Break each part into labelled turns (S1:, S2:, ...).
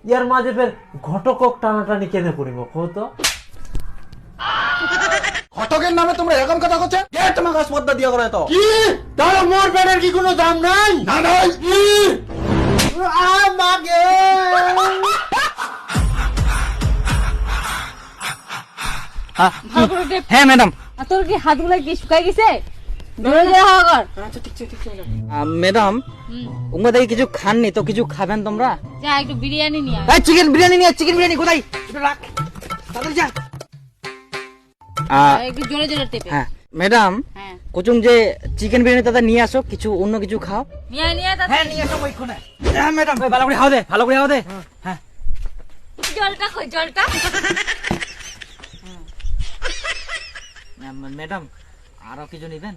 S1: ইয়ার মাঝে ফের ঘটকক টানাটানি কেনে পড়িব কত?
S2: ঘটকের নামে তোমরা এরকম কথা করছো? কে তোমাকে স্পর্ধা দিয়ে করে তো?
S1: কি তাহলে মোর বেটার কি কোনো দাম নাই?
S2: না নাই।
S1: আমাকে
S3: হ্যাঁ ম্যাডাম।
S4: তোর কি হাতগুলো কি শুকাই গেছে? ধরে ধরে হাওয়া কর।
S3: ম্যাডাম উঙ্গা দেখি কিছু খাননি তো, কিছু খাবেন তোমরা?
S4: যা একটু বিরিয়ানি নিয়ে আয়।
S3: এই চিকেন বিরিয়ানি নিয়ে, চিকেন বিরিয়ানি কোথায়? একটু রাখ, তাড়াতাড়ি যা।
S4: একটু জোরে জোরে টেপে।
S3: হ্যাঁ ম্যাডাম,
S4: হ্যাঁ
S3: কুচুং যে চিকেন বিরিয়ানি তাতে নিয়ে আসো, কিছু অন্য কিছু খাও।
S4: নিয়ে আয়, নিয়ে আয় তাড়াতাড়ি।
S3: হ্যাঁ নিয়ে আসো ওইখানে। হ্যাঁ ম্যাডাম, ভালো করে খাও দে, ভালো করে খাও দে। হ্যাঁ
S4: জলটা কই, জলটা?
S3: ম্যাডাম আরো কিছু নিবেন?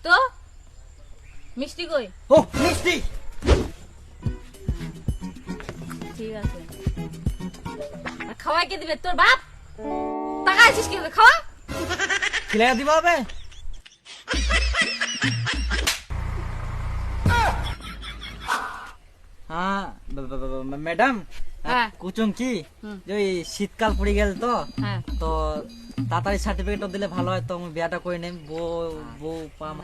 S4: তো মিষ্টি কই?
S3: ও মিষ্টি।
S4: ঠিক আছে। আর খাওয়াই কে দিবে? তোর বাপ? টাকা আছিস কি করে? খাওয়া?
S3: খিলাই দিবা হবে? হ্যাঁ ম্যাডাম,
S4: হ্যাঁ।
S3: কুচুং কি
S4: হুম।
S3: যে ওই শীতকাল পড়ে গেল তো,
S4: হ্যাঁ।
S3: তো তাড়াতাড়ি সার্টিফিকেট দিলে ভালো হয়, তো আমি বিয়াটা করে নেব। বউ বউ পাম।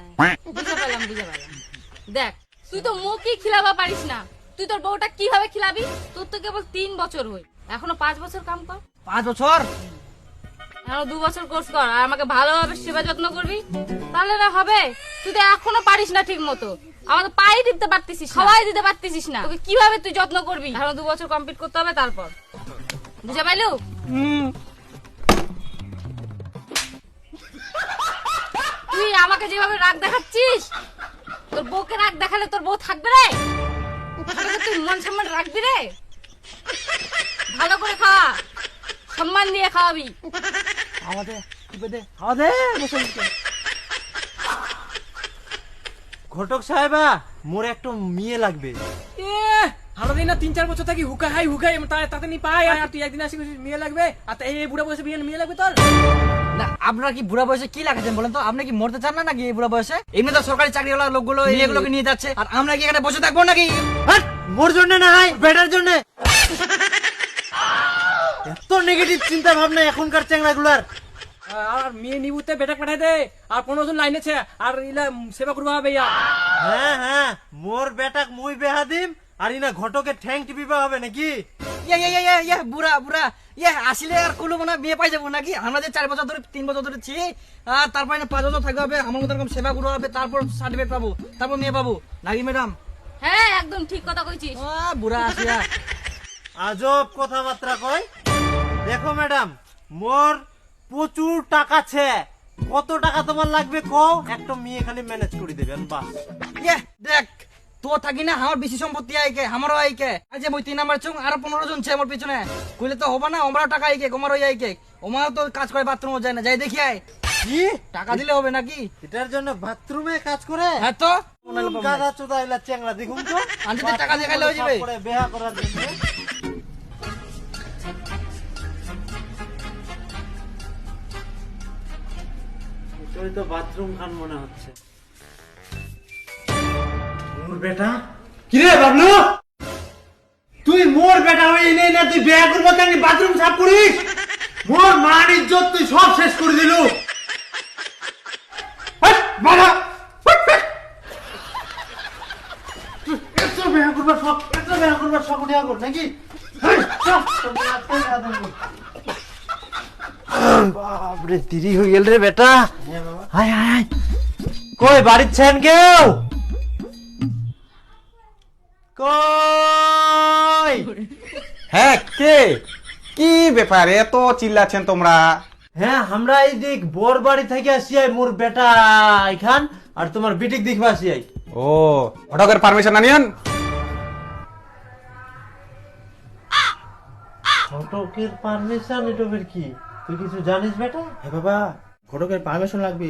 S4: বুঝতে পারলাম, বুঝতে পারলাম। দেখ, তুই তো মুখই খিলাবা পারিস না। তুই তোর বউটা কিভাবে খিলাবি? তোর তো কেবল 3 বছর হই, এখনো 5 বছর কাম কর।
S3: 5 বছর?
S4: এখনো 2 বছর কোর্স কর আর আমাকে ভালোভাবে সেবা যত্ন করবি, তাহলে না হবে। তুই তো এখনো পারিস না ঠিক মতো, আমাকে পাই দিতে পারতিস, খাওয়াই দিতে পারতিস না। তোকে কিভাবে তুই যত্ন করবি? এখনো 2 বছর কমপ্লিট করতে হবে, তারপর। বুঝে পাইলু? তুই আমাকে যেভাবে রাগ দেখাচ্ছিস, তোর বউকে রাগ দেখালে তোর বউ থাকবে রে? আমাকে তুই মন সম্মান রাখবি রে? ভালো করে খাওয়া, সম্মান দিয়ে খাওয়াবি।
S3: আমাদের আমাদের
S1: ঘটক সাহেবা, মোর একটা মেয়ে লাগবে।
S2: ভালো দিন না 3-4 বছর থাকি হুকাই হুকাই তাতে নি পাই, আর তুই একদিন আসি মেয়ে লাগবে, আর এই বুড়া বয়সে মেয়ে লাগবে তোর?
S3: না, আপনারা কি বুড়া বয়সে কি লাগাচ্ছেন বলেন তো? আপনি কি মরতে চান না নাকি এই বুড়া বয়সে? এমনি তো সরকারি চাকরিওয়ালা লোকগুলো এগুলোকে নিয়ে যাচ্ছে, আর আমরা কি এখানে বসে থাকবো নাকি?
S1: হাট, মোর জন্য না হয় বেটার জন্য। এত নেগেটিভ চিন্তা ভাবনা এখনকার চ্যাংড়াগুলার।
S2: আর মেয়ে নিবুতে বেটা পাঠাই দে, আর 15 জন লাইনে আছে, আর ইলা সেবা করবা হবে ইয়া।
S1: হ্যাঁ হ্যাঁ, মোর বেটাক মুই বেহা দিম, আর ইনা ঘটকে ঠ্যাং টিপিবা হবে নাকি?
S3: বুড়া বুড়া আসলে আর কুলু মনে হয় বিয়ে পাই যাবো নাকি? আমরা যে 4 বছর ধরে 3 বছর ধরে ছি, আর তারপরে 5 বছর থাকতে হবে, আমার মতো এরকম সেবা করতে হবে, তারপর সার্টিফিকেট পাবো, তারপর মেয়ে পাবো নাকি ম্যাডাম?
S4: হ্যাঁ, একদম ঠিক কথা কইছিস।
S3: বুড়া আসিয়া
S1: আজব কথাবার্তা কয়। দেখো ম্যাডাম, মোর প্রচুর টাকা আছে। কত টাকা তোমার লাগবে কও, একটা মেয়ে খালি ম্যানেজ করে দেবেন বাস।
S3: দেখ, তো থাকি না আমার বেশি সম্পত্তি আইকে, আমারও আইকে। আজ যে মই 3 নাম্বার চুং, আরো 15 জন ছে আমার পিছনে, কইলে তো হবে না। আমারও টাকা আইকে, আমারও আইকে, আমারও তো কাজ করে বাথরুমও যায় না, যাই দেখি আয়।
S1: কি
S3: টাকা দিলে হবে নাকি?
S1: এটার জন্য বাথরুমে কাজ করে?
S3: হ্যাঁ তো
S1: গাধা চোদা এলা চ্যাংড়া দেখুন তো।
S3: আনতে টাকা দিয়ে খাইলে হয়ে যাবে।
S1: করে বিয়া করার জন্য এটাই তো বাথরুম খান মনে হচ্ছে। মোর বেটা কি রে বাবলু, তুই মোর বেটা হয়ে নেই না, তুই বিয়া করবো তাই বাথরুম সাফ করিস? মোর মান ইজ্জত তুই সব শেষ করে দিলু। হাট, বাবা এত বিয়া করবার শখ, এত বিয়া করবার শখ উঠিয়া কর নাকি? হাট, চল, তোর আজকে বিয়া দেবো। বাপরে, দেরি হয়ে গেল রে বেটা। হায় হায় হায়, কই বাড়ির ছেন কেউ? কই?
S5: হ্যাঁ, কে? কি ব্যাপার এত চিল্লাছেন তোমরা?
S1: হ্যাঁ, আমরা এই দিক বর বাড়ি থেকে আসিয়াই, মোর বেটা এখান, আর তোমার বিটিক দেখবা আসিয়াই।
S5: ও, ঘটকের পারমিশন আনিয়েন।
S1: ঘটকের পারমিশন? এটা কি তুই কিছু জানিস বেটা?
S2: হ্যাঁ বাবা, ঘটকের পারমিশন লাগবে।